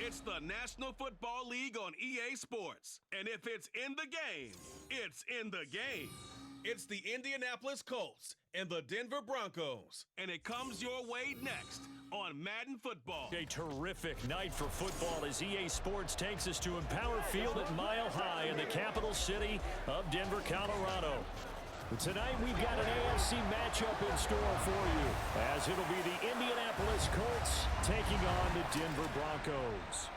It's the National Football League on EA Sports. And if it's in the game, it's in the game. It's the Indianapolis Colts and the Denver Broncos. And it comes your way next on Madden Football. A terrific night for football as EA Sports takes us to Empower Field at Mile High in the capital city of Denver, Colorado. Tonight we've got an AFC matchup in store for you, as it'll be the Indianapolis Colts taking on the Denver Broncos.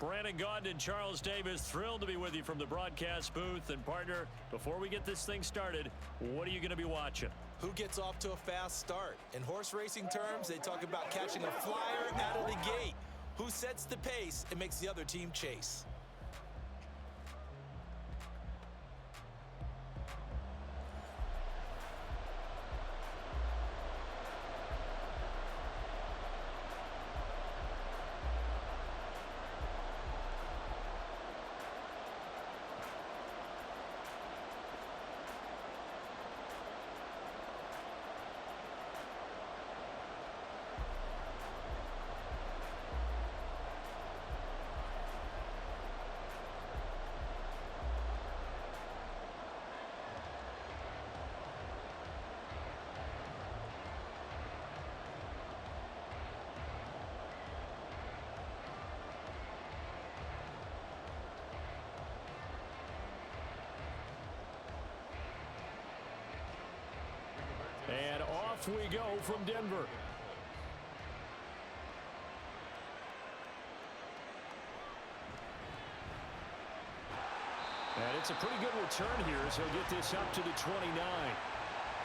Brandon Gaudin and Charles Davis, thrilled to be with you from the broadcast booth. And partner, before we get this thing started, what are you going to be watching? Who gets off to a fast start? In horse racing terms, they talk about catching a flyer out of the gate. Who sets the pace and makes the other team chase? And off we go from Denver. And it's a pretty good return here, so he'll get this up to the 29.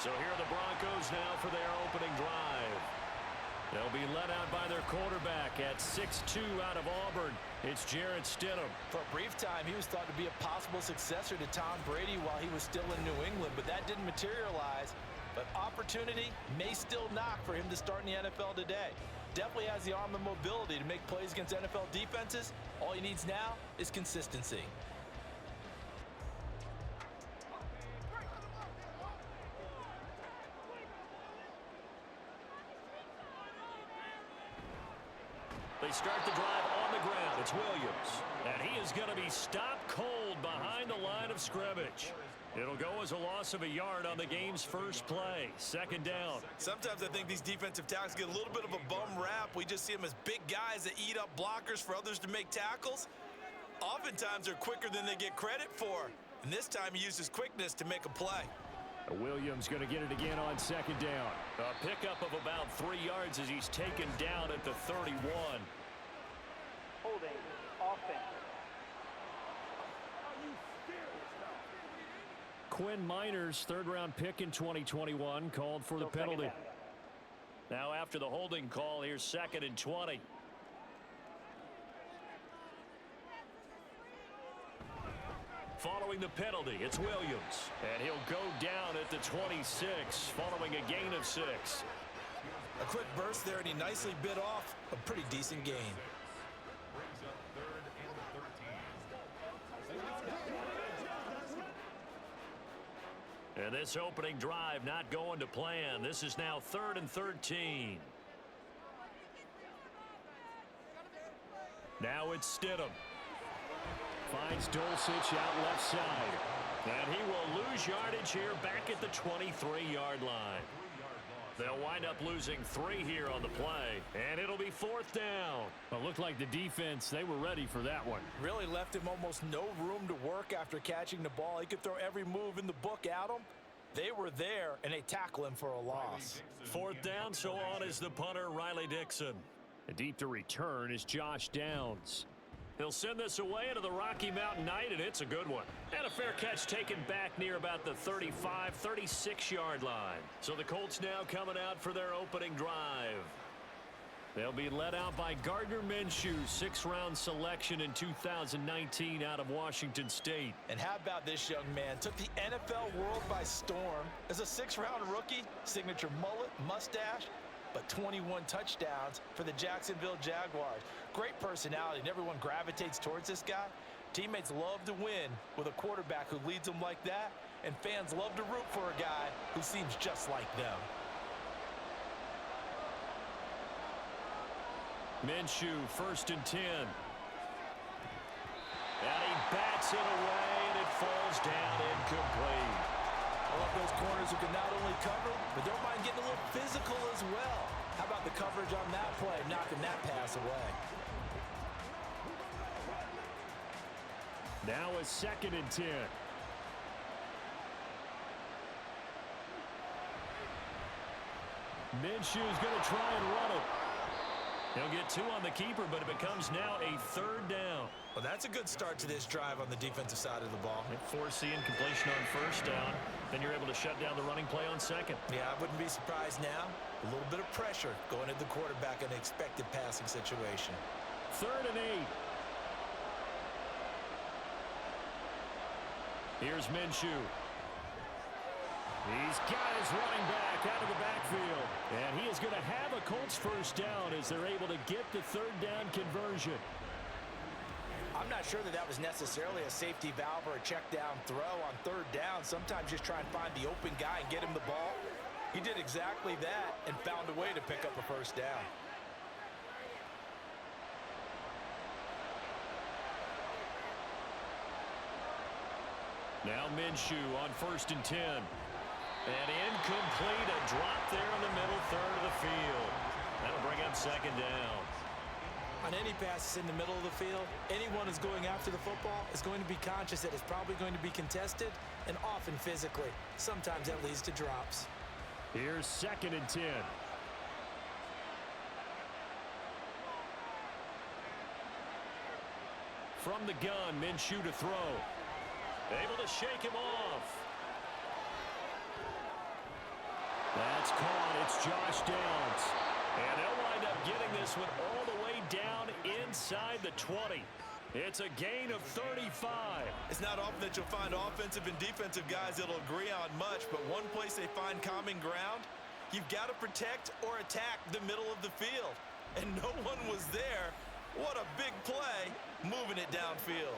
So here are the Broncos now for their opening drive. They'll be led out by their quarterback at 6'2" out of Auburn. It's Jarrett Stidham. For a brief time, he was thought to be a possible successor to Tom Brady while he was still in New England, but that didn't materialize. But opportunity may still knock for him to start in the NFL today. Definitely has the arm and mobility to make plays against NFL defenses. All he needs now is consistency. They start the drive on the ground. It's Williams. And he is going to be stopped cold behind the line of scrimmage. It'll go as a loss of a yard on the game's first play. Second down. Sometimes I think these defensive tackles get a little bit of a bum rap. We just see them as big guys that eat up blockers for others to make tackles. Oftentimes they're quicker than they get credit for. And this time he used his quickness to make a play. Williams going to get it again on second down. A pickup of about 3 yards as he's taken down at the 31. Holding offense. Quinn Miners, third-round pick in 2021, called for the penalty. Now after the holding call, here's 2nd and 20. Following the penalty, it's Williams. And he'll go down at the 26, following a gain of 6. A quick burst there, and he nicely bit off a pretty decent gain. And this opening drive not going to plan. This is now 3rd and 13. Now it's Stidham. Finds Dulcich out left side. And he will lose yardage here back at the 23-yard line. They'll wind up losing 3 here on the play. And it'll be 4th down. It looked like the defense, they were ready for that one. Really left him almost no room to work after catching the ball. He could throw every move in the book at him. They were there, and they tackle him for a loss. 4th down, so on is the punter, Riley Dixon. And deep to return is Josh Downs. He'll send this away into the Rocky Mountain night, and it's a good one. And a fair catch taken back near about the 35, 36-yard line. So the Colts now coming out for their opening drive. They'll be led out by Gardner Minshew, 6th-round selection in 2019 out of Washington State. And how about this young man? Took the NFL world by storm. As a 6th-round rookie, signature mullet, mustache, but 21 touchdowns for the Jacksonville Jaguars. Great personality, and everyone gravitates towards this guy. Teammates love to win with a quarterback who leads them like that, and fans love to root for a guy who seems just like them. Minshew, 1st and 10. And he bats it away, and it falls down incomplete. I love those corners who can not only cover, but don't mind getting a little physical as well. How about the coverage on that play, knocking that pass away? Now a 2nd and 10. Minshew's going to try and run it. He'll get 2 on the keeper, but it becomes now a 3rd down. Well, that's a good start to this drive on the defensive side of the ball. Force the incompletion on 1st down. Then you're able to shut down the running play on 2nd. Yeah, I wouldn't be surprised now. A little bit of pressure going at the quarterback in an expected passing situation. 3rd and 8. Here's Minshew. He's got his running back out of the backfield. And he is going to have a Colts 1st down as they're able to get the 3rd down conversion. I'm not sure that was necessarily a safety valve or a check down throw on 3rd down. Sometimes just try and find the open guy and get him the ball. He did exactly that and found a way to pick up a 1st down. Now Minshew on 1st and 10. And incomplete, a drop there in the middle 3rd of the field. That'll bring up 2nd down. On any passes in the middle of the field, anyone who's going after the football is going to be conscious that it's probably going to be contested and often physically. Sometimes that leads to drops. Here's 2nd and 10. From the gun, Minshew to throw. Able to shake him off. That's caught. It's Josh Downs. And they'll wind up getting this one all the way down inside the 20. It's a gain of 35. It's not often that you'll find offensive and defensive guys that'll agree on much, but one place they find common ground, you've got to protect or attack the middle of the field. And no one was there. What a big play, moving it downfield.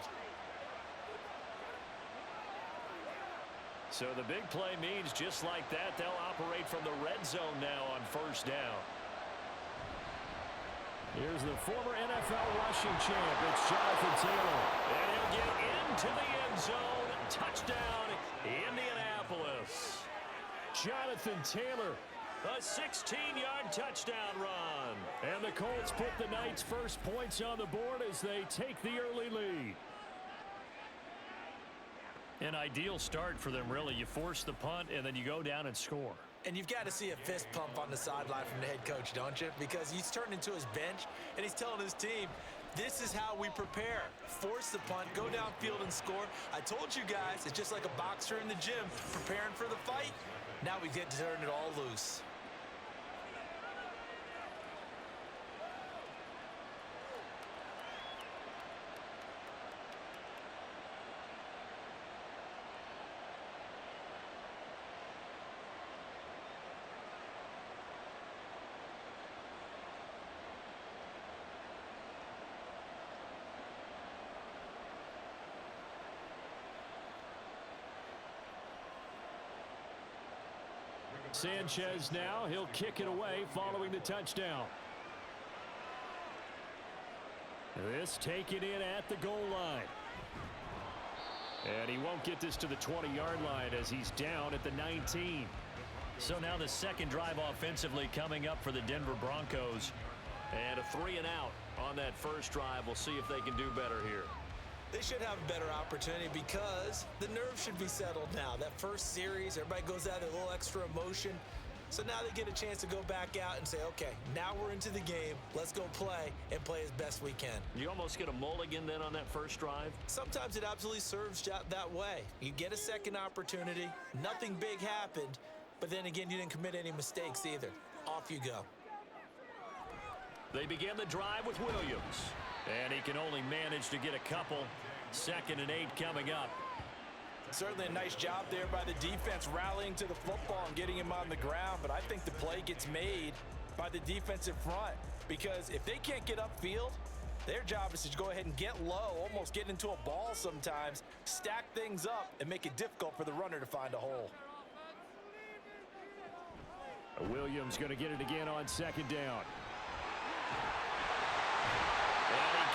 So the big play means just like that, they'll operate from the red zone now on 1st down. Here's the former NFL rushing champ. It's Jonathan Taylor. And he'll get into the end zone. Touchdown, Indianapolis. Jonathan Taylor, a 16-yard touchdown run. And the Colts put the night's first points on the board as they take the early lead. An ideal start for them, really. You force the punt, and then you go down and score. And you've got to see a fist pump on the sideline from the head coach, don't you? Because he's turned into his bench, and he's telling his team, this is how we prepare. Force the punt, go downfield and score. I told you guys, it's just like a boxer in the gym preparing for the fight. Now we get to turn it all loose. Sanchez now, he'll kick it away following the touchdown. This taken in at the goal line. And he won't get this to the 20-yard line as he's down at the 19. So now the second drive offensively coming up for the Denver Broncos. And a 3-and-out on that first drive. We'll see if they can do better here. They should have a better opportunity because the nerves should be settled now. That first series, everybody goes out with a little extra emotion. So now they get a chance to go back out and say, okay, now we're into the game. Let's go play and play as best we can. You almost get a mulligan then on that first drive? Sometimes it absolutely serves that way. You get a second opportunity. Nothing big happened. But then again, you didn't commit any mistakes either. Off you go. They begin the drive with Williams. And he can only manage to get a couple. 2nd and 8 coming up. Certainly a nice job there by the defense rallying to the football and getting him on the ground. But I think the play gets made by the defensive front. Because if they can't get upfield, their job is to go ahead and get low, almost get into a ball sometimes, stack things up, and make it difficult for the runner to find a hole. Williams going to get it again on 2nd down.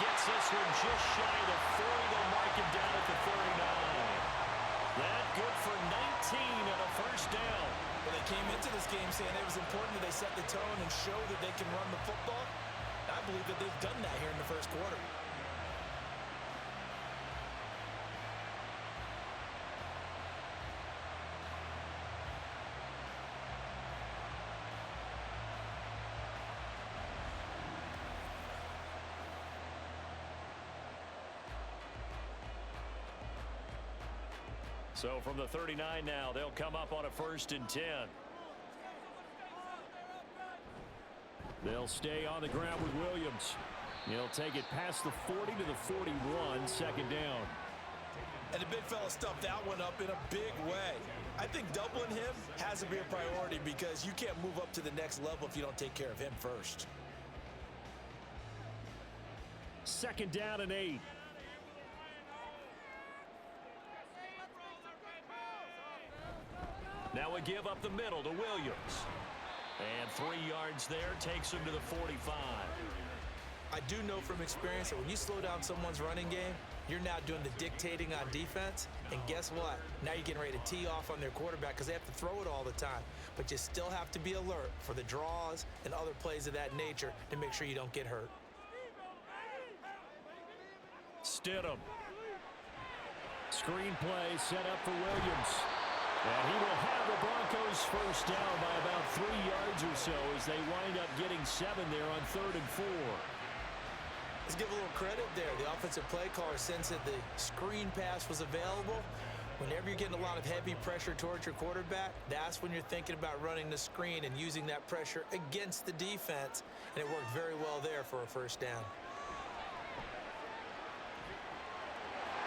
gets this one just shy of the 40. They'll mark him down at the 39. That good for 19 and a first down. Well, they came into this game saying it was important that they set the tone and show that they can run the football. I believe that they've done that here in the first quarter. So from the 39 now, they'll come up on a 1st and 10. They'll stay on the ground with Williams. He'll take it past the 40 to the 41, second down. And the big fella stuffed that one up in a big way. I think doubling him has to be a priority because you can't move up to the next level if you don't take care of him first. Second down and 8. Now we give up the middle to Williams. And 3 yards there takes him to the 45. I do know from experience that when you slow down someone's running game, you're now doing the dictating on defense. And guess what? Now you're getting ready to tee off on their quarterback because they have to throw it all the time. But you still have to be alert for the draws and other plays of that nature to make sure you don't get hurt. Stidham. Screen play set up for Williams. And he will have the Broncos first down by about 3 yards or so as they wind up getting 7 there on 3rd and 4. Let's give a little credit there. The offensive play caller sensed that the screen pass was available. Whenever you're getting a lot of heavy pressure towards your quarterback, that's when you're thinking about running the screen and using that pressure against the defense. And it worked very well there for a first down.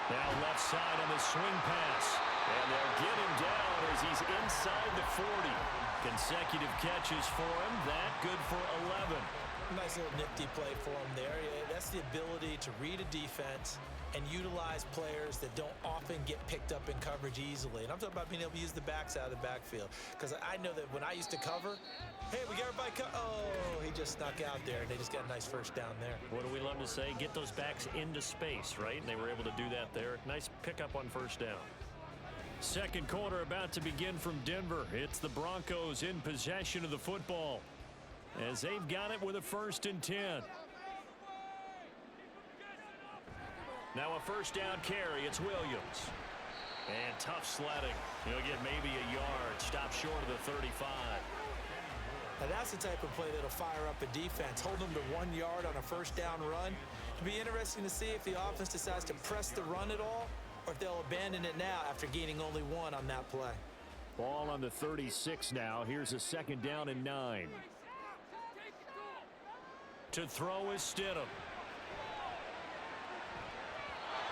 Now left side on the swing pass. And they'll get him down as he's inside the 40. Consecutive catches for him. That good for 11. Nice little nifty play for him there. Yeah, that's the ability to read a defense and utilize players that don't often get picked up in coverage easily. And I'm talking about being able to use the backs out of the backfield. Because I know that when I used to cover, hey, we got everybody oh, he just snuck out there, and they just got a nice first down there. What do we love to say? Get those backs into space, right? And they were able to do that there. Nice pickup on first down. Second quarter about to begin from Denver. It's the Broncos in possession of the football as they've got it with a 1st and 10. Now a first down carry. It's Williams. And tough sledding. He'll get maybe a yard. Stop short of the 35. Now that's the type of play that'll fire up a defense. Hold them to 1 yard on a first down run. It'll be interesting to see if the offense decides to press the run at all, or if they'll abandon it now after gaining only 1 on that play. Ball on the 36 now. Here's a second down and 9. To throw is Stidham.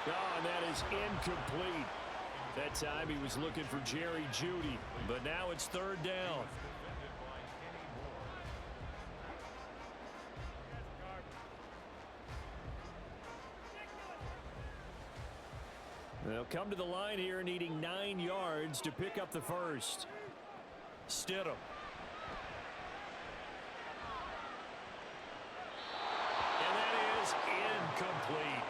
Oh, and that is incomplete. That time he was looking for Jerry Jeudy, but now it's 3rd down. They'll come to the line here needing 9 yards to pick up the first. Stidham. And that is incomplete.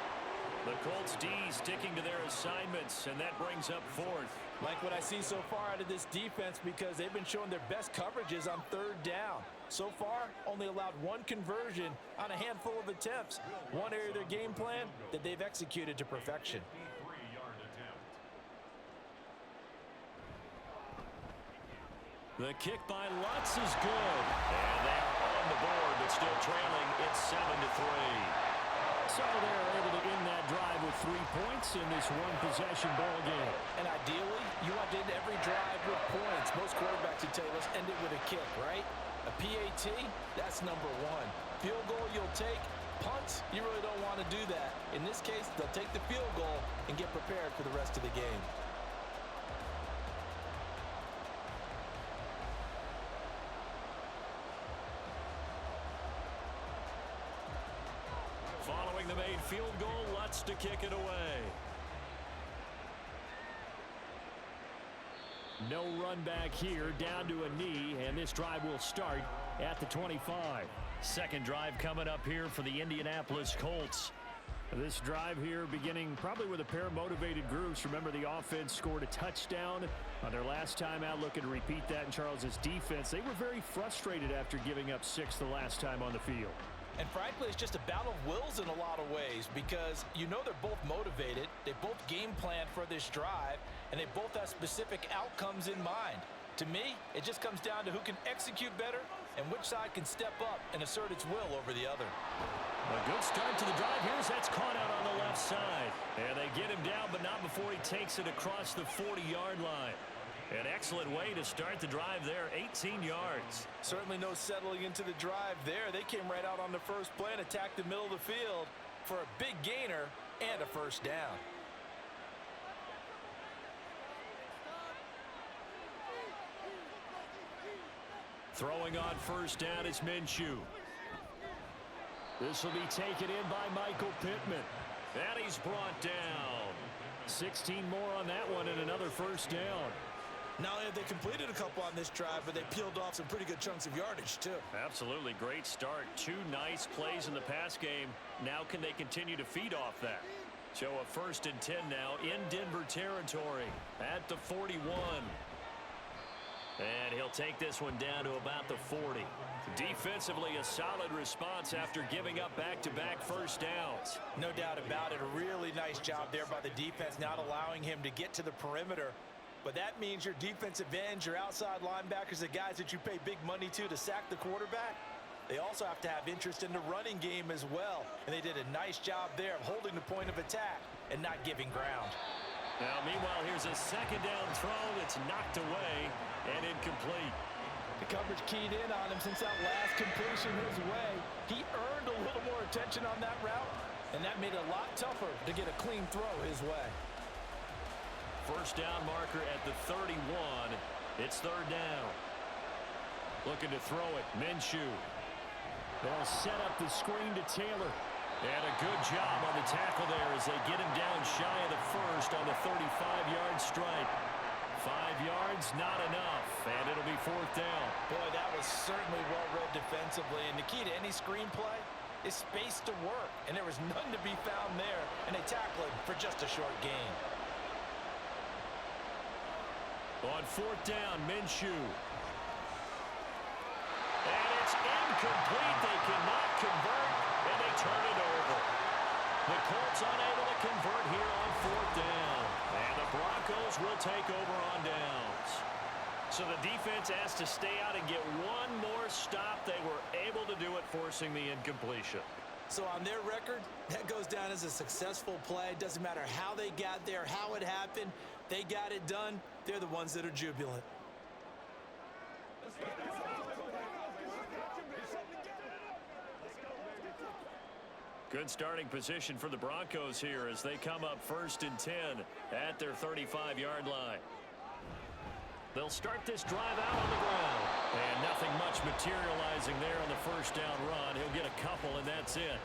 The Colts D sticking to their assignments, and that brings up 4th. Like what I see so far out of this defense because they've been showing their best coverages on 3rd down. So far, only allowed 1 conversion on a handful of attempts. One area of their game plan that they've executed to perfection. The kick by Lutz is good. And they are on the board, but still trailing. It's 7-3. So they're able to end that drive with 3 points in this one-possession ball game. And ideally, you want to end every drive with points. Most quarterbacks would tell you, let's end it with a kick, right? A PAT, that's number 1. Field goal you'll take. Punts, you really don't want to do that. In this case, they'll take the field goal and get prepared for the rest of the game. Following the made field goal, Lutz to kick it away. No run back here, down to a knee, and this drive will start at the 25. Second drive coming up here for the Indianapolis Colts. This drive here beginning probably with a pair of motivated groups. Remember, the offense scored a touchdown on their last time out, looking to repeat that in Charles's defense. They were very frustrated after giving up 6 the last time on the field. And frankly, it's just a battle of wills in a lot of ways because you know they're both motivated, they both game plan for this drive, and they both have specific outcomes in mind. To me, it just comes down to who can execute better and which side can step up and assert its will over the other. A good start to the drive. Here's that's caught out on the left side. And they get him down, but not before he takes it across the 40-yard line. An excellent way to start the drive there, 18 yards. Certainly no settling into the drive there. They came right out on the first play and attacked the middle of the field for a big gainer and a first down. Throwing on first down is Minshew. This will be taken in by Michael Pittman. And he's brought down. 16 more on that one and another first down. Not only have they completed a couple on this drive, but they peeled off some pretty good chunks of yardage, too. Absolutely. Great start. 2 nice plays in the pass game. Now can they continue to feed off that? So a 1st and 10 now in Denver territory at the 41. And he'll take this one down to about the 40. Defensively, a solid response after giving up back-to-back first downs. No doubt about it. A really nice job there by the defense, not allowing him to get to the perimeter. But that means your defensive ends, your outside linebackers, the guys that you pay big money to sack the quarterback, they also have to have interest in the running game as well. And they did a nice job there of holding the point of attack and not giving ground. Now, meanwhile, here's a 2nd down throw that's knocked away and incomplete. The coverage keyed in on him since that last completion his way. He earned a little more attention on that route, and that made it a lot tougher to get a clean throw his way. First down marker at the 31. It's 3rd down. Looking to throw it. Minshew. They'll set up the screen to Taylor. And a good job on the tackle there as they get him down shy of the first on the 35-yard strike. 5 yards, not enough, and it'll be 4th down. Boy, that was certainly well-read defensively, and the key to any screenplay is space to work, and there was none to be found there, and they tackle him for just a short gain. On 4th down, Minshew. And it's incomplete. They cannot convert, and they turn it over. The Colts unable to convert here on 4th down. And the Broncos will take over on downs. So the defense has to stay out and get one more stop. They were able to do it, forcing the incompletion. So on their record, that goes down as a successful play. Doesn't matter how they got there, how it happened. They got it done. They're the ones that are jubilant. Good starting position for the Broncos here as they come up 1st and 10 at their 35-yard line. They'll start this drive out on the ground. And nothing much materializing there on the first down run. He'll get a couple, and that's it.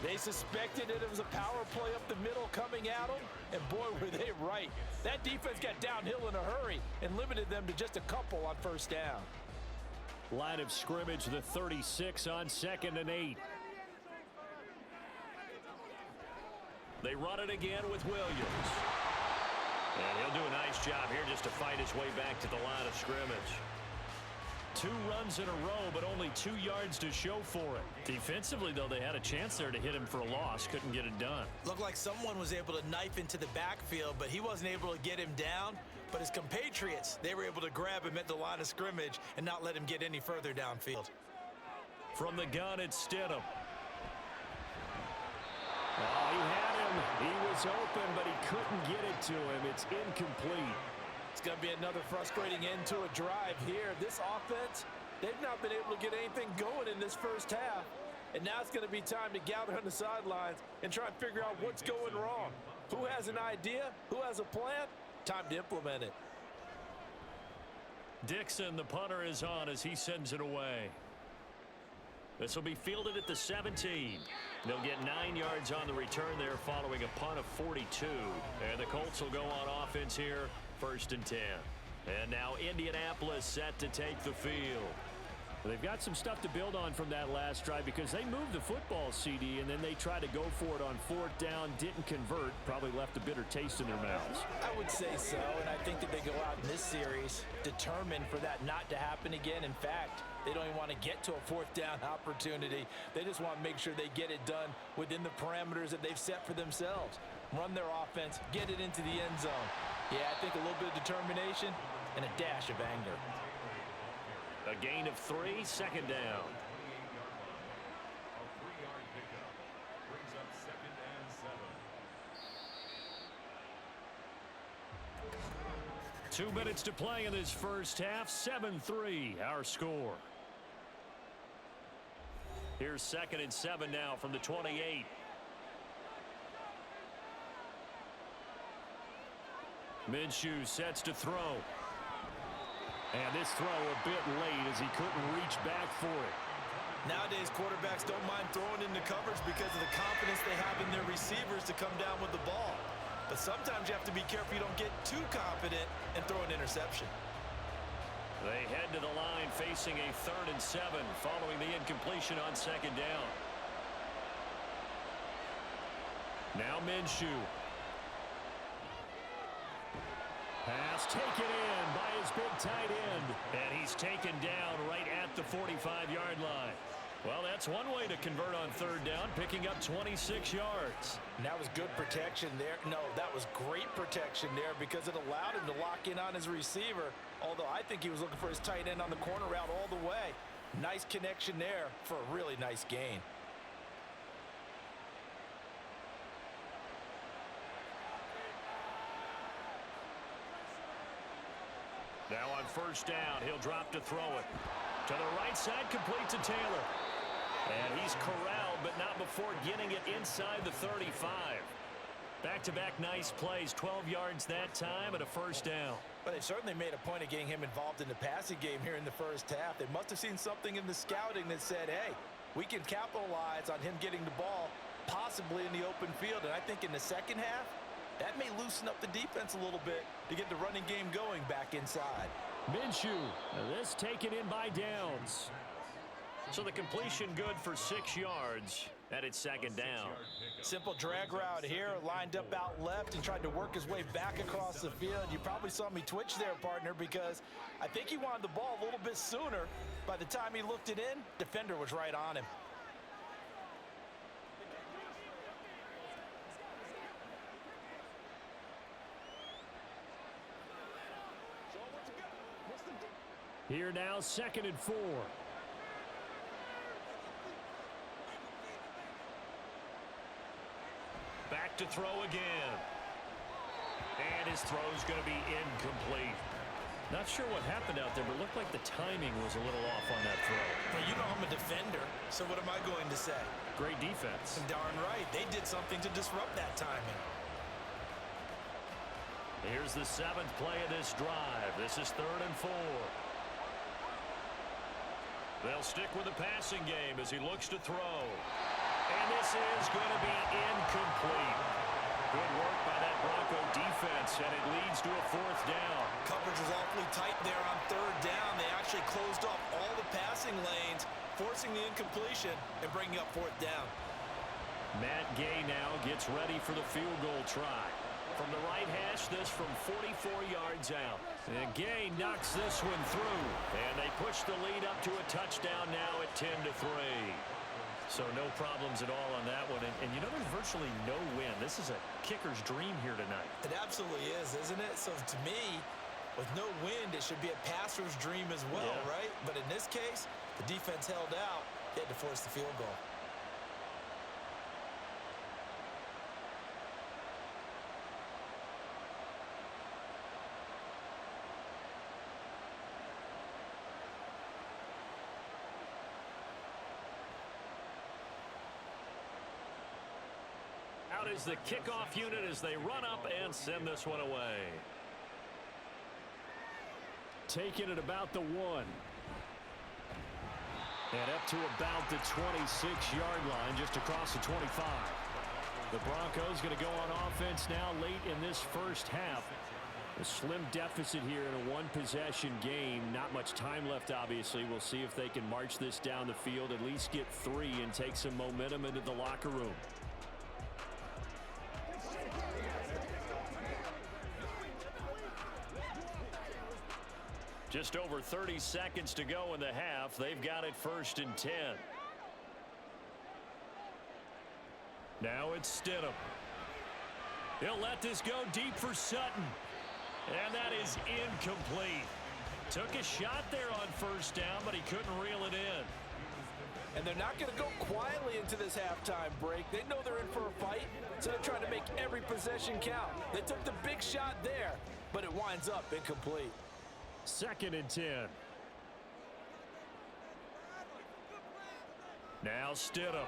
They suspected it was a power play up the middle coming at them, and boy, were they right. That defense got downhill in a hurry and limited them to just a couple on 1st down. Line of scrimmage, the 36 on 2nd and 8. They run it again with Williams. And he'll do a nice job here just to fight his way back to the line of scrimmage. 2 runs in a row, but only 2 yards to show for it. Defensively, though, they had a chance there to hit him for a loss. Couldn't get it done. Looked like someone was able to knife into the backfield, but he wasn't able to get him down. But his compatriots, they were able to grab him at the line of scrimmage and not let him get any further downfield. From the gun, it's Stidham. Oh, he had him. He was open, but he couldn't get it to him. It's incomplete. It's going to be another frustrating end to a drive here. This offense, they've not been able to get anything going in this first half. And now it's going to be time to gather on the sidelines and try and figure out what's going wrong. Who has an idea? Who has a plan? Time to implement it. Dixon, the punter, is on as he sends it away. This will be fielded at the 17. They'll get 9 yards on the return there following a punt of 42. And the Colts will go on offense here, 1st and 10. And now Indianapolis set to take the field. They've got some stuff to build on from that last drive because they moved the football, CD, and then they tried to go for it on 4th down, didn't convert, probably left a bitter taste in their mouths. I would say so, and I think that they go out in this series determined for that not to happen again. In fact, they don't even want to get to a 4th down opportunity. They just want to make sure they get it done within the parameters that they've set for themselves. Run their offense, get it into the end zone. Yeah, I think a little bit of determination and a dash of anger. A gain of 3, 2nd down. 2 minutes to play in this first half. 7-3, our score. Here's 2nd and 7 now from the 28. Minshew sets to throw. And this throw a bit late as he couldn't reach back for it. Nowadays, quarterbacks don't mind throwing into coverage because of the confidence they have in their receivers to come down with the ball. But sometimes you have to be careful you don't get too confident and throw an interception. They head to the line facing a 3rd and 7 following the incompletion on 2nd down. Now Minshew. Pass taken in by his big tight end. And he's taken down right at the 45-yard line. Well, that's one way to convert on 3rd down, picking up 26 yards. And that was good protection there. No, that was great protection there because it allowed him to lock in on his receiver, although I think he was looking for his tight end on the corner route all the way. Nice connection there for a really nice gain. Now on 1st down, he'll drop to throw it. To the right side, complete to Taylor. And he's corralled, but not before getting it inside the 35. Back-to-back nice plays, 12 yards that time and a 1st down. But they certainly made a point of getting him involved in the passing game here in the first half. They must have seen something in the scouting that said, hey, we can capitalize on him getting the ball possibly in the open field. And I think in the second half, that may loosen up the defense a little bit to get the running game going back inside. Minshew, this taken in by Downs. So the completion good for 6 yards, and it's 2nd down. Simple drag route here, lined up out left and tried to work his way back across the field. You probably saw me twitch there, partner, because I think he wanted the ball a little bit sooner. By the time he looked it in, defender was right on him. Here now, 2nd and 4. Back to throw again. And his throw's going to be incomplete. Not sure what happened out there, but it looked like the timing was a little off on that throw. Well, you know I'm a defender, so what am I going to say? Great defense. Darn right. They did something to disrupt that timing. Here's the 7th play of this drive. This is 3rd and 4. They'll stick with the passing game as he looks to throw. And this is going to be incomplete. Good work by that Bronco defense, and it leads to a 4th down. Coverage was awfully tight there on 3rd down. They actually closed off all the passing lanes, forcing the incompletion and bringing up 4th down. Matt Gay now gets ready for the field goal try. From the right hash, this from 44 yards out. And Gay knocks this one through. And they push the lead up to a touchdown now at 10-3. So no problems at all on that one. And you know, there's virtually no win. This is a kicker's dream here tonight. It absolutely is, isn't it? So to me, with no wind, it should be a passer's dream as well, right? But in this case, the defense held out. They had to force the field goal. Out is the kickoff unit as they run up and send this one away. Taking it about the 1. And up to about the 26-yard line, just across the 25. The Broncos going to go on offense now late in this first half. A slim deficit here in a one-possession game. Not much time left, obviously. We'll see if they can march this down the field, at least get 3, and take some momentum into the locker room. Just over 30 seconds to go in the half. They've got it 1st and 10. Now it's Stidham. He'll let this go deep for Sutton. And that is incomplete. Took a shot there on 1st down, but he couldn't reel it in. And they're not going to go quietly into this halftime break. They know they're in for a fight, so they're trying to make every possession count. They took the big shot there, but it winds up incomplete. 2nd and 10. Now Stidham.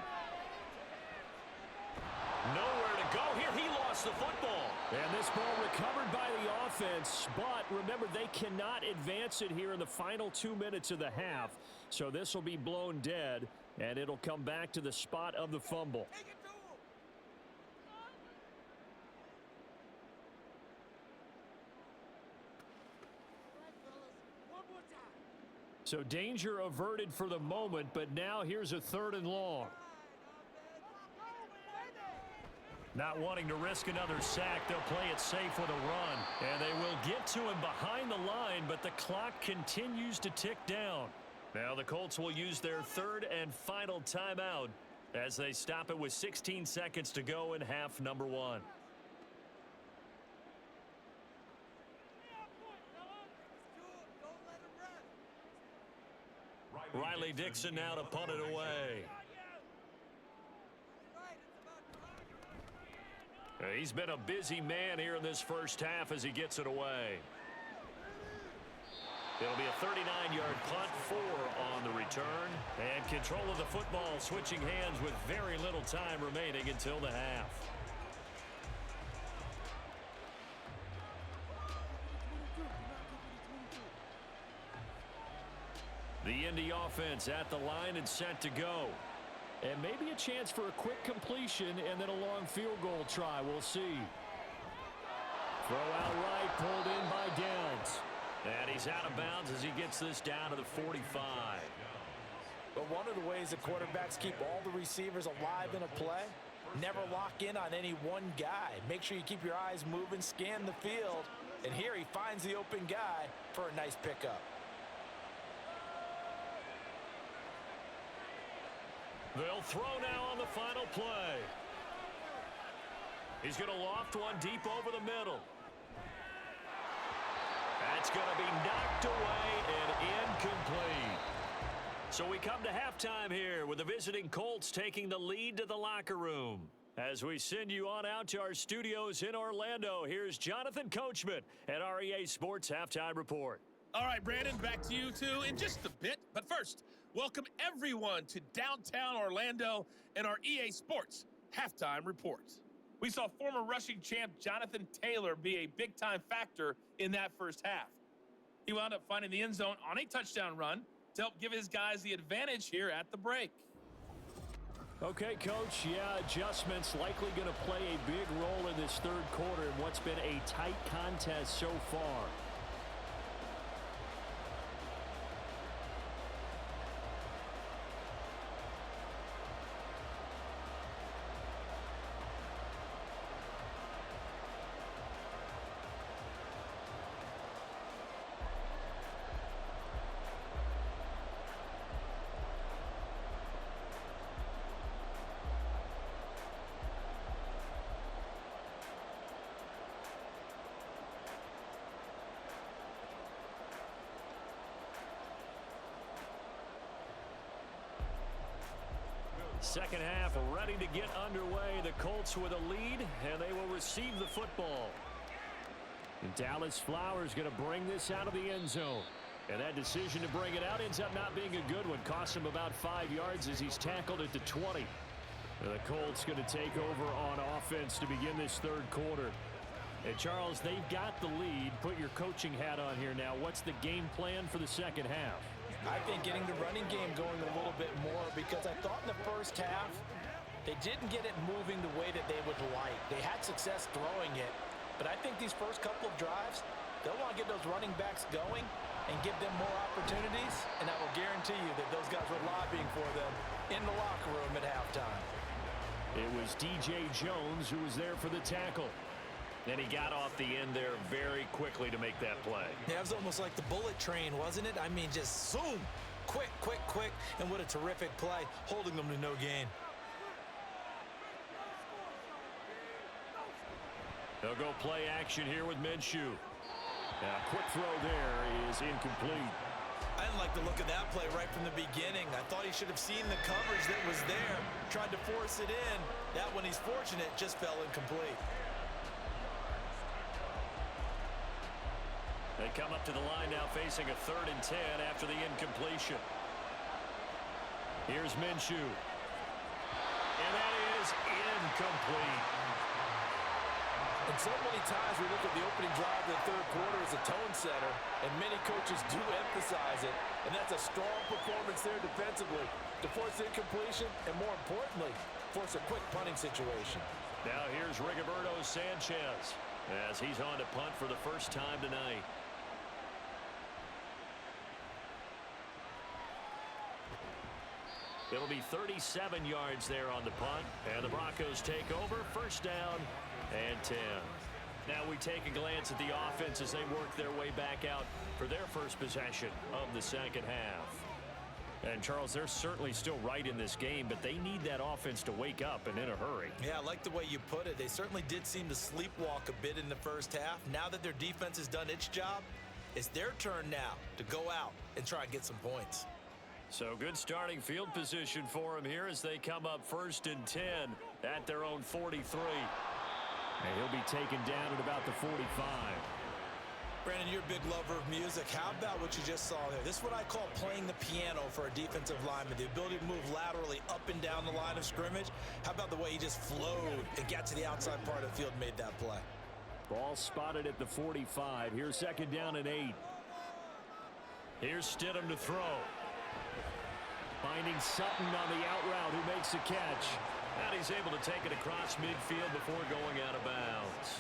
Nowhere to go here. He lost the football. And this ball recovered by the offense. But remember, they cannot advance it here in the final 2 minutes of the half. So this will be blown dead, and it'll come back to the spot of the fumble. So danger averted for the moment, but now here's a 3rd and long. Not wanting to risk another sack, they'll play it safe with a run. And they will get to him behind the line, but the clock continues to tick down. Now the Colts will use their 3rd and final timeout as they stop it with 16 seconds to go in half number 1. Riley Dixon now to punt it away. He's been a busy man here in this first half as he gets it away. It'll be a 39-yard punt, 4 on the return. And control of the football switching hands with very little time remaining until the half. The Indy offense at the line and set to go. And maybe a chance for a quick completion and then a long field goal try. We'll see. Throw out right, pulled in by Downs. And he's out of bounds as he gets this down to the 45. But one of the ways the quarterbacks keep all the receivers alive in a play, never lock in on any one guy. Make sure you keep your eyes moving, scan the field. And here he finds the open guy for a nice pickup. They'll throw now on the final play. He's going to loft one deep over the middle. That's going to be knocked away and incomplete. So we come to halftime here with the visiting Colts taking the lead to the locker room. As we send you on out to our studios in Orlando, here's Jonathan Coachman at REA Sports Halftime Report. All right, Brandon, back to you two in just a bit. But first, welcome everyone to downtown Orlando and our EA Sports Halftime Report. We saw former rushing champ Jonathan Taylor be a big-time factor in that first half. He wound up finding the end zone on a touchdown run to help give his guys the advantage here at the break. Okay, Coach, adjustments likely going to play a big role in this third quarter in what's been a tight contest so far. Second half ready to get underway. The Colts with a lead, and they will receive the football. And Dallas Flowers going to bring this out of the end zone. And that decision to bring it out ends up not being a good one. Costs him about 5 yards as he's tackled at the 20. And the Colts going to take over on offense to begin this third quarter. And Charles, they've got the lead. Put your coaching hat on here now. What's the game plan for the second half? I think getting the running game going a little bit more, because I thought in the first half they didn't get it moving the way that they would like. They had success throwing it, But I think these first couple of drives, they'll want to get those running backs going and give them more opportunities, and I will guarantee you that those guys were lobbying for them in the locker room at halftime. It was DJ Jones who was there for the tackle. And he got off the end there very quickly to make that play. Yeah, it was almost like the bullet train, wasn't it? I mean, just zoom. Quick, quick, quick. And what a terrific play, holding them to no gain. They'll go play action here with Minshew. Now, quick throw there is incomplete. I didn't like the look of that play right from the beginning. I thought he should have seen the coverage that was there, tried to force it in. That one, he's fortunate, just fell incomplete. They come up to the line now facing a 3rd and 10 after the incompletion. Here's Minshew. And that is incomplete. And so many times we look at the opening drive of the third quarter as a tone setter, and many coaches do emphasize it. And that's a strong performance there defensively to force incompletion and, more importantly, force a quick punting situation. Now here's Rigoberto Sanchez as he's on to punt for the first time tonight. It'll be 37 yards there on the punt, and the Broncos take over, first down and 10. Now we take a glance at the offense as they work their way back out for their first possession of the second half. And, Charles, they're certainly still right in this game, but they need that offense to wake up and in a hurry. Yeah, I like the way you put it. They certainly did seem to sleepwalk a bit in the first half. Now that their defense has done its job, it's their turn now to go out and try and get some points. So good starting field position for them here as they come up 1st and 10 at their own 43. And he'll be taken down at about the 45. Brandon, you're a big lover of music. How about what you just saw there? This is what I call playing the piano for a defensive lineman. The ability to move laterally up and down the line of scrimmage. How about the way he just flowed and got to the outside part of the field and made that play? Ball spotted at the 45. Here's 2nd down and 8. Here's Stidham to throw. Finding Sutton on the out route who makes the catch. And he's able to take it across midfield before going out of bounds.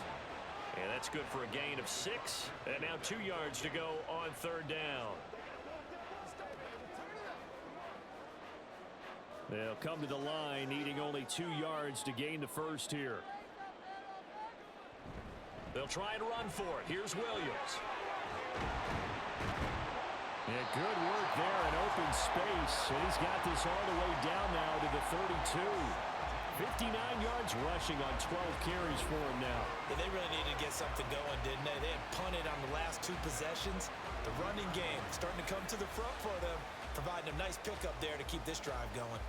And that's good for a gain of 6. And now 2 yards to go on 3rd down. They'll come to the line needing only 2 yards to gain the first here. They'll try and run for it. Here's Williams. Yeah, good work there in open space. And he's got this all the way down now to the 32. 59 yards rushing on 12 carries for him now. Yeah, they really needed to get something going, didn't they? They had punted on the last 2 possessions. The running game starting to come to the front for them, providing a nice pickup there to keep this drive going.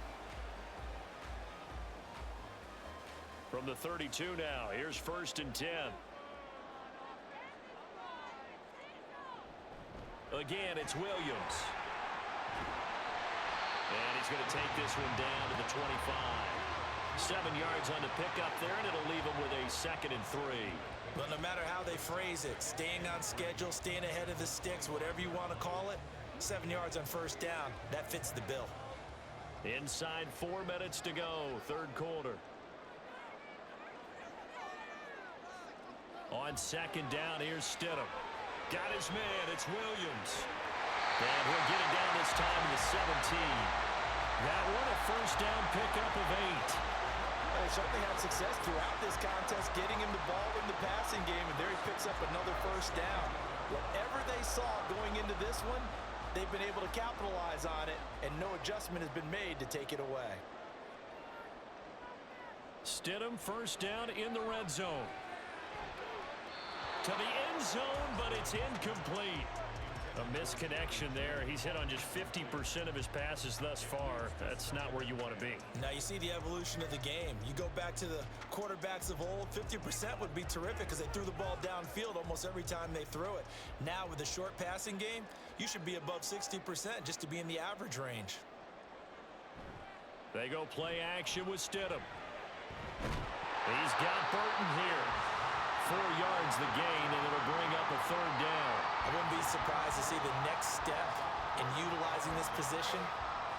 From the 32 now, here's 1st and 10. Again, it's Williams. And he's going to take this one down to the 25. 7 yards on the pickup there, and it'll leave him with a 2nd and 3. But no matter how they phrase it, staying on schedule, staying ahead of the sticks, whatever you want to call it, 7 yards on 1st down, that fits the bill. Inside 4 minutes to go, 3rd quarter. On 2nd down, here's Stidham. Got his man, it's Williams. And he'll get it down this time to the 17. That one a 1st down pickup of 8. They certainly had success throughout this contest, getting him the ball in the passing game, and there he picks up another 1st down. Whatever they saw going into this one, they've been able to capitalize on it, and no adjustment has been made to take it away. Stidham 1st down in the red zone. To the end zone, but it's incomplete. A misconnection there. He's hit on just 50% of his passes thus far. That's not where you want to be. Now you see the evolution of the game. You go back to the quarterbacks of old, 50% would be terrific because they threw the ball downfield almost every time they threw it. Now with the short passing game, you should be above 60% just to be in the average range. They go play action with Stidham. He's got Burton here. 4 yards the gain, and it'll bring up a 3rd down. I wouldn't be surprised to see the next step in utilizing this position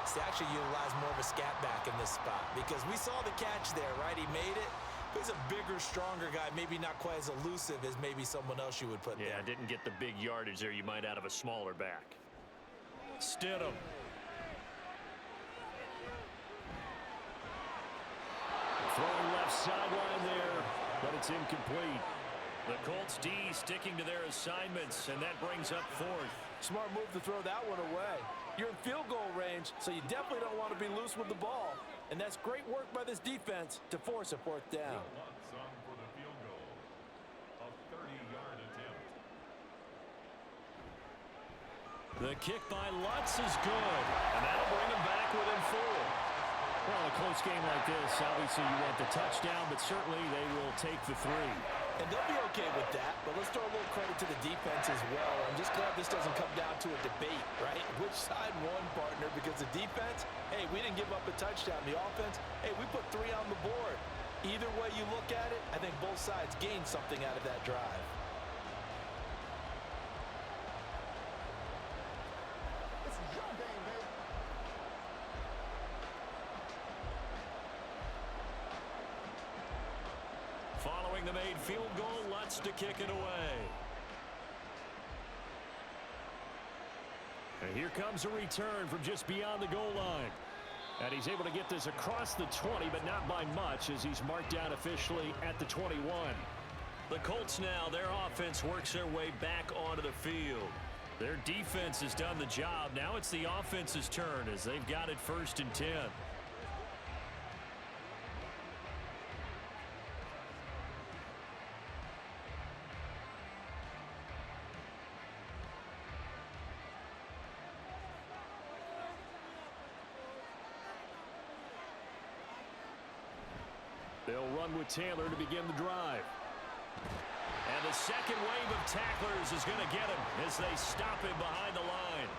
is to actually utilize more of a scat back in this spot, because we saw the catch there, right? He made it, He's a bigger, stronger guy, maybe not quite as elusive as maybe someone else you would put there. Yeah, didn't get the big yardage there you might out of a smaller back. Stidham. Throwing left sideline there, but it's incomplete. The Colts D sticking to their assignments, and that brings up fourth. Smart move to throw that one away. You're in field goal range, so you definitely don't want to be loose with the ball. And that's great work by this defense to force a fourth down. The kick by Lutz is good, and that'll bring him back within 4. Well, a close game like this, obviously you want the touchdown, but certainly they will take the 3. And they'll be okay with that, but let's throw a little credit to the defense as well. I'm just glad this doesn't come down to a debate, right? Which side won, partner? Because the defense, hey, we didn't give up a touchdown. The offense, hey, we put 3 on the board. Either way you look at it, I think both sides gained something out of that drive. Following the made field goal, Lutz to kick it away. And here comes a return from just beyond the goal line. And he's able to get this across the 20, but not by much, as he's marked down officially at the 21. The Colts now, their offense works their way back onto the field. Their defense has done the job. Now it's the offense's turn as they've got it 1st and 10. They'll run with Taylor to begin the drive. And the second wave of tacklers is going to get him as they stop him behind the line.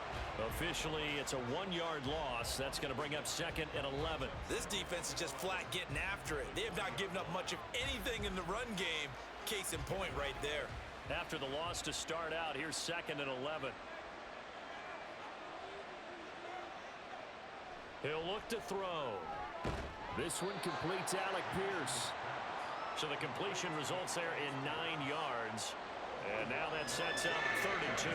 Officially, it's a 1-yard loss. That's going to bring up 2nd and 11. This defense is just flat getting after it. They have not given up much of anything in the run game. Case in point right there. After the loss to start out, here's 2nd and 11. He'll look to throw. This one completes Alec Pierce. So the completion results there in 9 yards. And now that sets up 3rd and 2.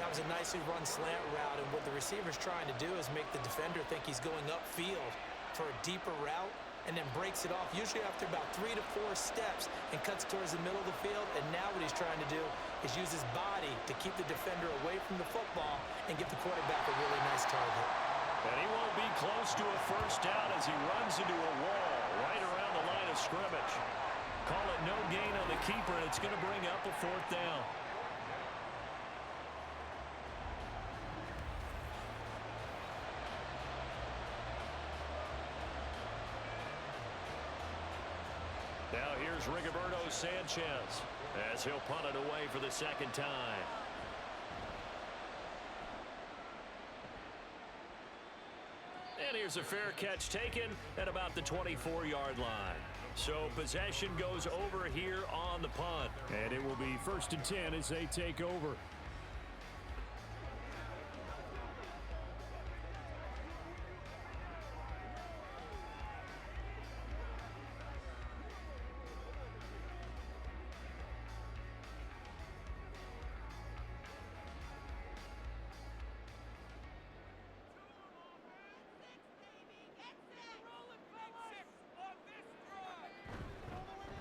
That was a nicely run slant route, and what the receiver's trying to do is make the defender think he's going upfield for a deeper route, and then breaks it off, usually after about 3 to 4 steps, and cuts towards the middle of the field. And now what he's trying to do is use his body to keep the defender away from the football and give the quarterback a really nice target. And he won't be close to a 1st down as he runs into a wall right around the line of scrimmage. Call it no gain on the keeper, and it's going to bring up a 4th down. Now here's Rigoberto Sanchez as he'll punt it away for the 2nd time. And here's a fair catch taken at about the 24-yard line. So possession goes over here on the punt. And it will be 1st and 10 as they take over.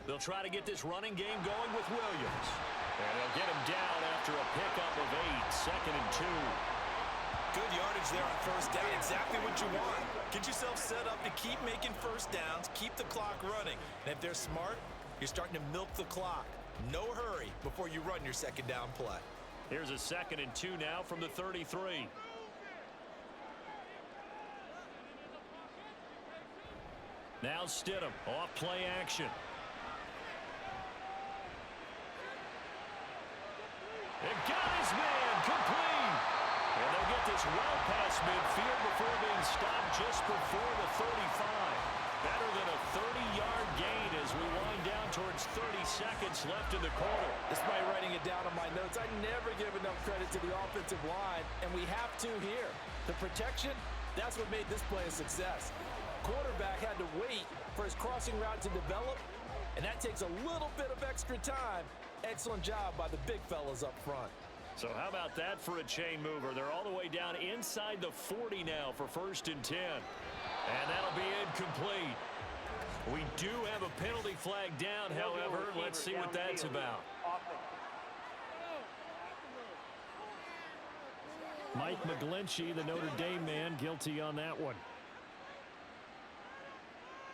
They'll try to get this running game going with Williams. And they'll get him down after a pickup of 8, 2nd and 2. Good yardage there on 1st down. Exactly what you want. Get yourself set up to keep making 1st downs, keep the clock running. And if they're smart, you're starting to milk the clock. No hurry before you run your 2nd down play. Here's a 2nd and 2 now from the 33. Now Stidham off play action. And got his man complete. And they'll get this well past midfield before being stopped just before the 35. Better than a 30-yard gain as we wind down towards 30 seconds left in the quarter. Despite writing it down on my notes, I never give enough credit to the offensive line, and we have to here. The protection, that's what made this play a success. Quarterback had to wait for his crossing route to develop, and that takes a little bit of extra time. Excellent job by the big fellas up front. So how about that for a chain mover? They're all the way down inside the 40 now for 1st and 10. And that'll be incomplete. We do have a penalty flag down, however. Let's see what that's about. Mike McGlinchey, the Notre Dame man, guilty on that one.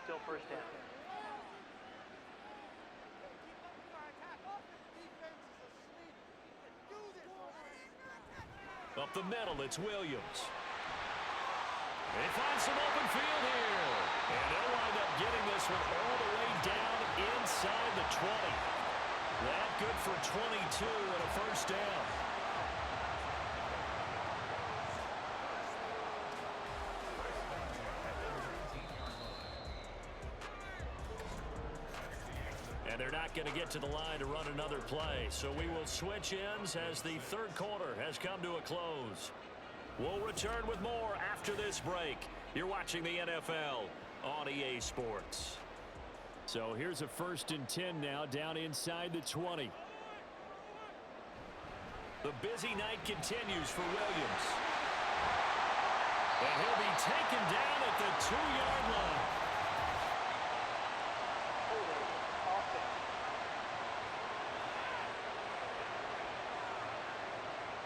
Still 1st down. Up the middle, it's Williams. They find some open field here. And they'll wind up getting this one all the way down inside the 20. That good for 22 and a 1st down. And they're not going to get to the line to run another play. So we will switch ends as the 3rd quarter has come to a close. We'll return with more after this break. You're watching the NFL on EA Sports. So here's a 1st and 10 now down inside the 20. The busy night continues for Williams. And he'll be taken down at the 2-yard line.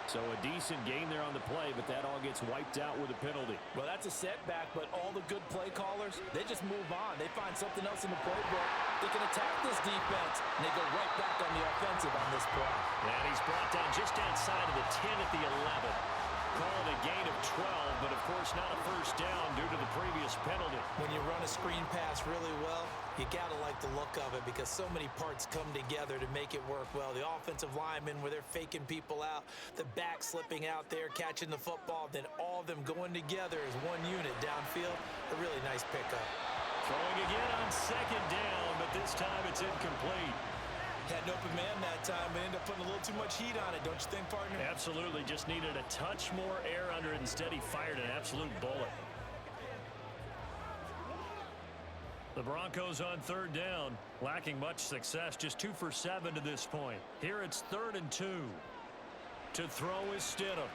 So a decent gain there on the play, but that all gets wiped out with a penalty. Well, that's a setback, but all the good play callers, they just move on. They find something else in the playbook. They can attack this defense, and they go right back on the offensive on this play. And he's brought down just outside of the 10 at the 11. Calling a gain of 12, but of course not a 1st down due to the previous penalty. When you run a screen pass really well, you got to like the look of it because so many parts come together to make it work well. The offensive linemen where they're faking people out, the back slipping out there, catching the football, then all of them going together as one unit downfield. A really nice pickup. Throwing again on 2nd down, but this time it's incomplete. Had an open man that time, but ended up putting a little too much heat on it, don't you think, partner? Absolutely. Just needed a touch more air under it. Instead, he fired an absolute bullet. The Broncos on 3rd down, lacking much success. Just 2 for 7 to this point. Here it's 3rd and 2. To throw is Stidham.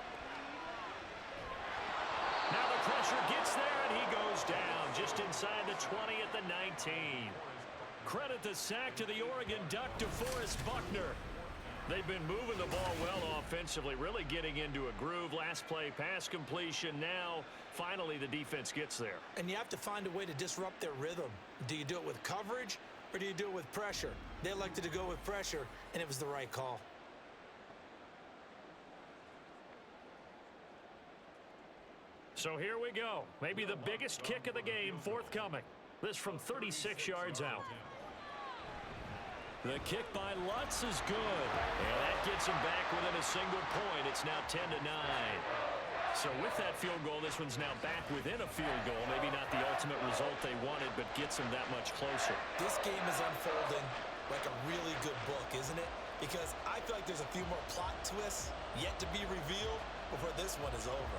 Now the pressure gets there, and he goes down just inside the 20 at the 19. Credit the sack to the Oregon Duck, DeForest Buckner. They've been moving the ball well offensively, really getting into a groove. Last play, pass completion. Now, finally, the defense gets there. And you have to find a way to disrupt their rhythm. Do you do it with coverage, or do you do it with pressure? They elected to go with pressure, and it was the right call. So here we go. Maybe the biggest kick of the game forthcoming. This from 36 yards out. The kick by Lutz is good. And that gets him back within a single point. It's now 10-9. So with that field goal, this one's now back within a field goal. Maybe not the ultimate result they wanted, but gets them that much closer. This game is unfolding like a really good book, isn't it? Because I feel like there's a few more plot twists yet to be revealed before this one is over.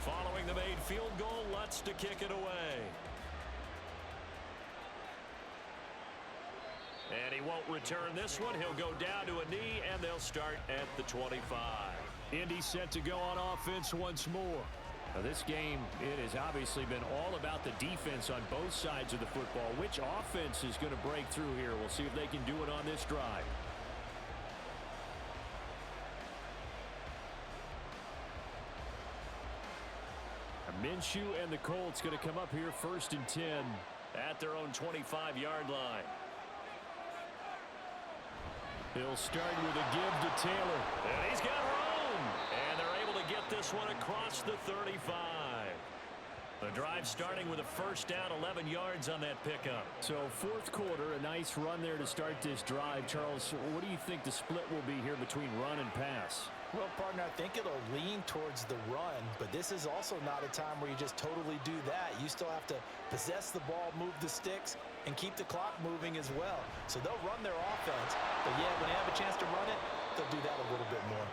Following the made field goal, Lutz to kick it away. And he won't return this one. He'll go down to a knee, and they'll start at the 25. Indy set to go on offense once more. Now this game, it has obviously been all about the defense on both sides of the football. Which offense is going to break through here? We'll see if they can do it on this drive. Minshew and the Colts going to come up here 1st and 10 at their own 25-yard line. He'll start with a give to Taylor. And he's got room. And they're able to get this one across the 35. The drive starting with a 1st down, 11 yards on that pickup. So 4th quarter, a nice run there to start this drive. Charles, what do you think the split will be here between run and pass? Well, partner, I think it'll lean towards the run, but this is also not a time where you just totally do that. You still have to possess the ball, move the sticks, and keep the clock moving as well. So they'll run their offense, but yeah, when they have a chance to run it, they'll do that a little bit more.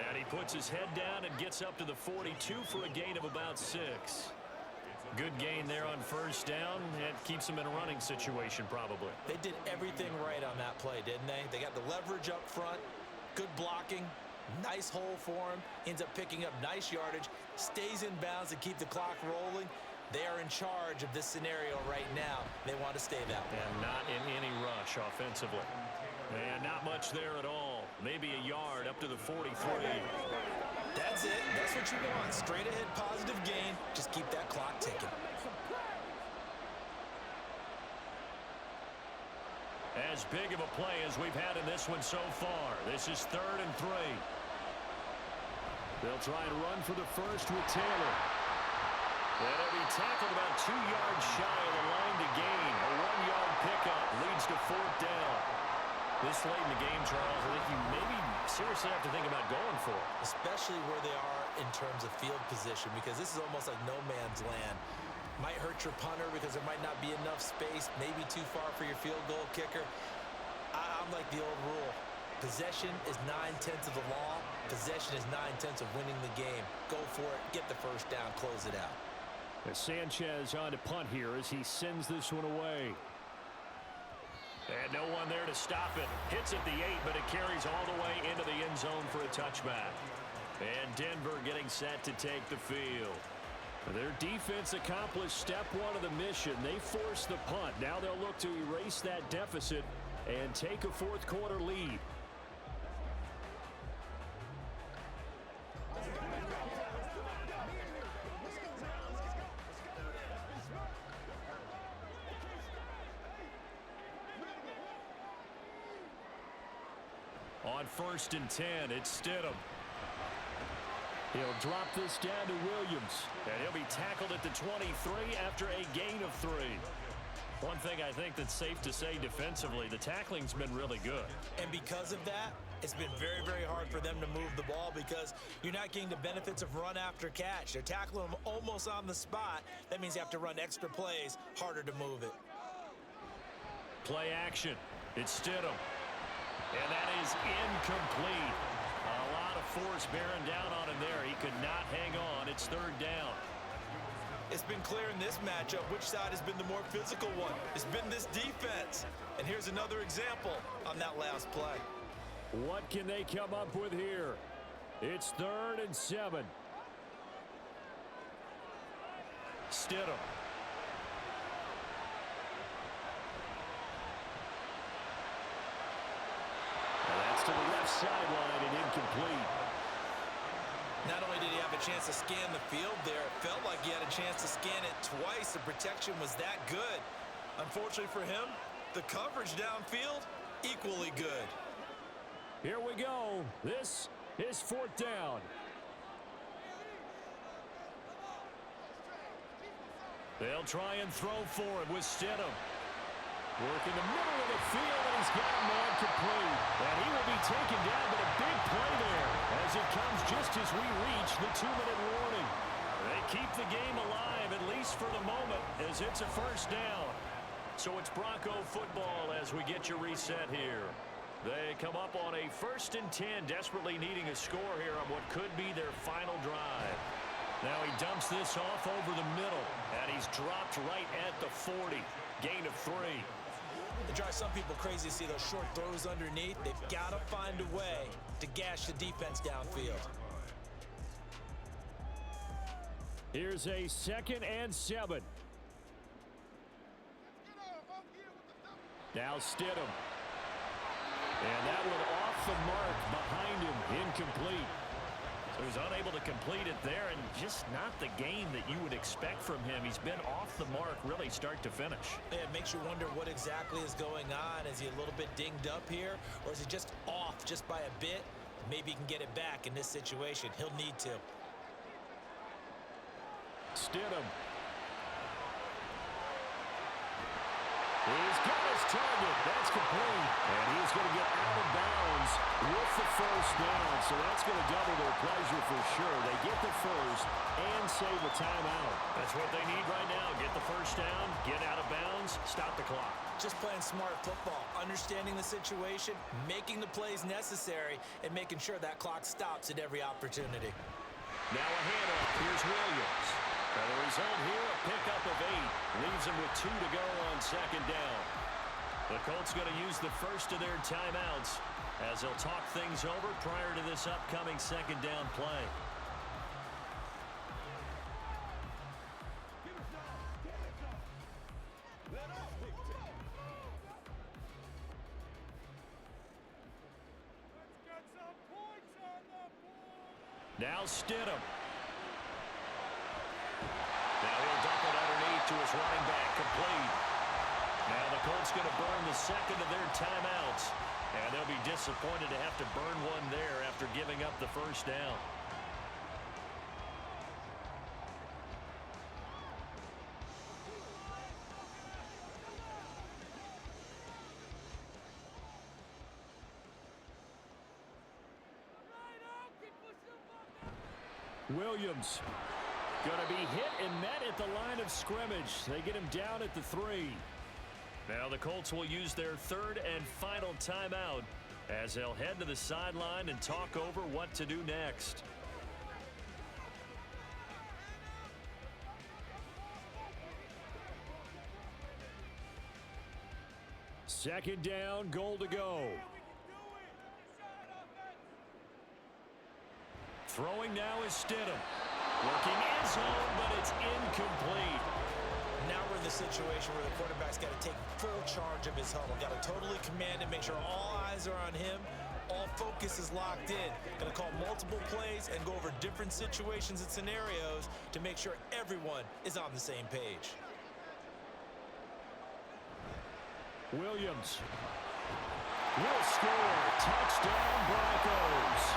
And he puts his head down and gets up to the 42 for a gain of about 6. Good gain there on first down. It keeps him in a running situation probably. They did everything right on that play, didn't they? They got the leverage up front, good blocking, nice hole for him, ends up picking up nice yardage, stays in bounds to keep the clock rolling. They are in charge of this scenario right now. They want to stay that way. And not in any rush offensively. And not much there at all. Maybe a yard up to the 43. That's it. That's what you want. Straight ahead positive gain. Just keep that clock ticking. As big of a play as we've had in this one so far. This is 3rd and 3. They'll try and run for the first with Taylor. And he'll be tackled about 2 yards shy of the line to gain. A 1-yard pickup leads to 4th down. This late in the game, Charles, I think you maybe seriously have to think about going for it. Especially where they are in terms of field position, because this is almost like no man's land. Might hurt your punter because there might not be enough space, maybe too far for your field goal kicker. I'm like the old rule. Possession is 9/10 of the law. Possession is 9/10 of winning the game. Go for it, get the first down, close it out. Sanchez on to punt here as he sends this one away. And no one there to stop it. Hits at the 8, but it carries all the way into the end zone for a touchback. And Denver getting set to take the field. Their defense accomplished step 1 of the mission. They forced the punt. Now they'll look to erase that deficit and take a 4th quarter lead. On 1st and 10, it's Stidham. He'll drop this down to Williams, and he'll be tackled at the 23 after a gain of 3. One thing I think that's safe to say defensively, the tackling's been really good. And because of that, it's been very, very hard for them to move the ball because you're not getting the benefits of run after catch. They're tackling them almost on the spot. That means you have to run extra plays, harder to move it. Play action. It's Stidham. And that is incomplete. A lot of force bearing down on him there. He could not hang on. It's 3rd down. It's been clear in this matchup which side has been the more physical one. It's been this defense. And here's another example on that last play. What can they come up with here? It's 3rd and 7. Stidham. That's to the left sideline and incomplete. Not only did he have a chance to scan the field there, it felt like he had a chance to scan it twice. The protection was that good. Unfortunately for him, the coverage downfield, equally good. Here we go. This is 4th down. They'll try and throw for it with Stidham. Work in the middle of the field, and he's got a man complete. And he will be taken down, but a big play there as it comes just as we reach the 2-minute warning. They keep the game alive, at least for the moment, as it's a 1st down. So it's Bronco football as we get your reset here. They come up on a 1st and 10, desperately needing a score here on what could be their final drive. Now he dumps this off over the middle, and he's dropped right at the 40. Gain of 3. It drives some people crazy to see those short throws underneath. They've got to find a way to gash the defense downfield. Here's a 2nd and 7. Now Stidham. And that one off the mark behind him, incomplete. So he's unable to complete it there, and just not the game that you would expect from him. He's been off the mark really start to finish. Yeah, it makes you wonder what exactly is going on. Is he a little bit dinged up here, or is he just off just by a bit? Maybe he can get it back in this situation. He'll need to. Stidham. He's got his target. That's complete. And he's going to get out of bounds with the first down, so that's going to double their pleasure for sure. They get the first and save a timeout. That's what they need right now. Get the first down, get out of bounds, stop the clock. Just playing smart football, understanding the situation, making the plays necessary, and making sure that clock stops at every opportunity. Now a handoff. Here's Williams. And the result here, a pickup of 8. Leaves them with 2 to go on second down. The Colts going to use the first of their timeouts as they'll talk things over prior to this upcoming second down play. Now Stidham. Now he'll dump it underneath to his running back, complete. Now the Colts going to burn the second of their timeouts, and they'll be disappointed to have to burn one there after giving up the first down. Williams going to be hit and met at the line of scrimmage. They get him down at the 3. Now the Colts will use their third and final timeout as they'll head to the sideline and talk over what to do next. Second down, goal to go. Throwing now is Stidham. Working in zone, but it's incomplete. Now we're in the situation where the quarterback's got to take full charge of his huddle. Got to totally command it, make sure all eyes are on him. All focus is locked in. Going to call multiple plays and go over different situations and scenarios to make sure everyone is on the same page. Williams will score. Touchdown, Broncos.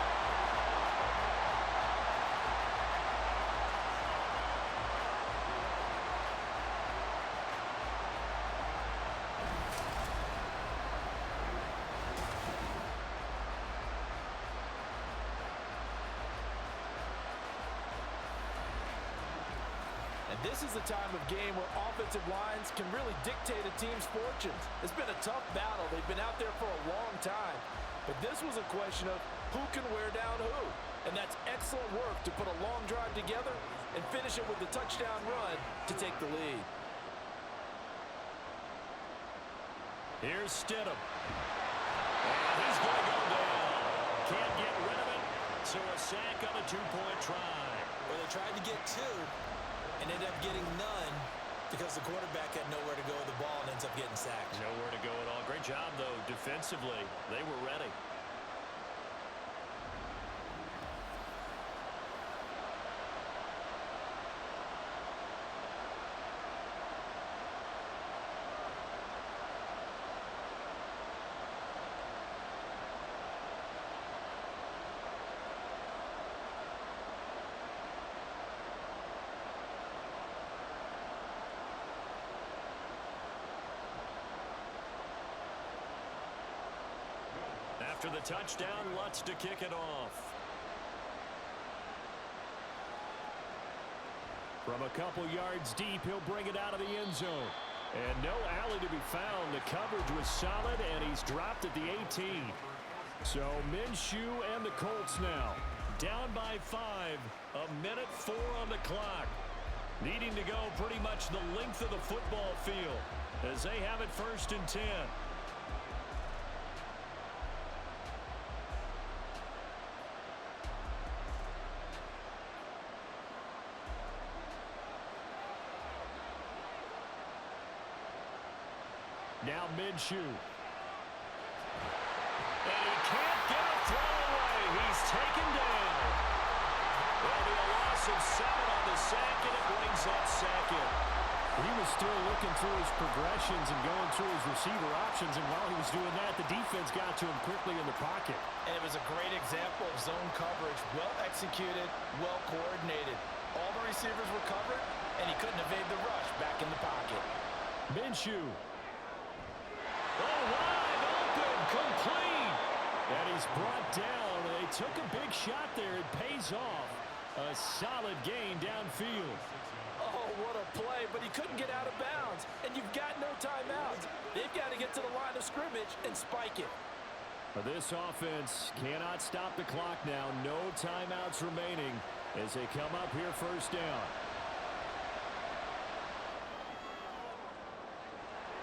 This is the time of game where offensive lines can really dictate a team's fortunes. It's been a tough battle. They've been out there for a long time. But this was a question of who can wear down who. And that's excellent work to put a long drive together and finish it with the touchdown run to take the lead. Here's Stidham. And he's going to go down. Can't get rid of it. So a sack on a 2-point try. Well, they tried to get 2. And ended up getting none because the quarterback had nowhere to go with the ball and ends up getting sacked. Nowhere to go at all. Great job, though, defensively. They were ready. After the touchdown, Lutz to kick it off. From a couple yards deep, he'll bring it out of the end zone. And no alley to be found. The coverage was solid, and he's dropped at the 18. So Minshew and the Colts now down by 5. 1:04 on the clock. Needing to go pretty much the length of the football field as they have it 1st and 10. Now Minshew. And he can't get a throw away. He's taken down. There'll be a loss of 7 on the sack, and it brings up second. He was still looking through his progressions and going through his receiver options, and while he was doing that, the defense got to him quickly in the pocket. And it was a great example of zone coverage. Well executed, well coordinated. All the receivers were covered, and he couldn't evade the rush back in the pocket. Minshew. Oh, wide open, complete. And he's brought down. They took a big shot there. It pays off. A solid gain downfield. Oh, what a play, but he couldn't get out of bounds. And you've got no timeouts. They've got to get to the line of scrimmage and spike it. This offense cannot stop the clock now. No timeouts remaining as they come up here first down.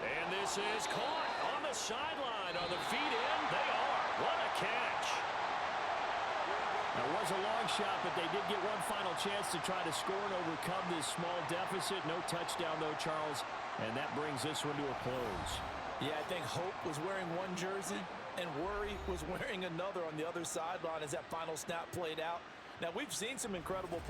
And this is caught on the sideline on the feet in. They are. What a catch. Now, it was a long shot, but they did get one final chance to try to score and overcome this small deficit. No touchdown, though, Charles, and that brings this one to a close. Yeah, I think Hope was wearing one jersey and Worry was wearing another on the other sideline as that final snap played out. Now, we've seen some incredible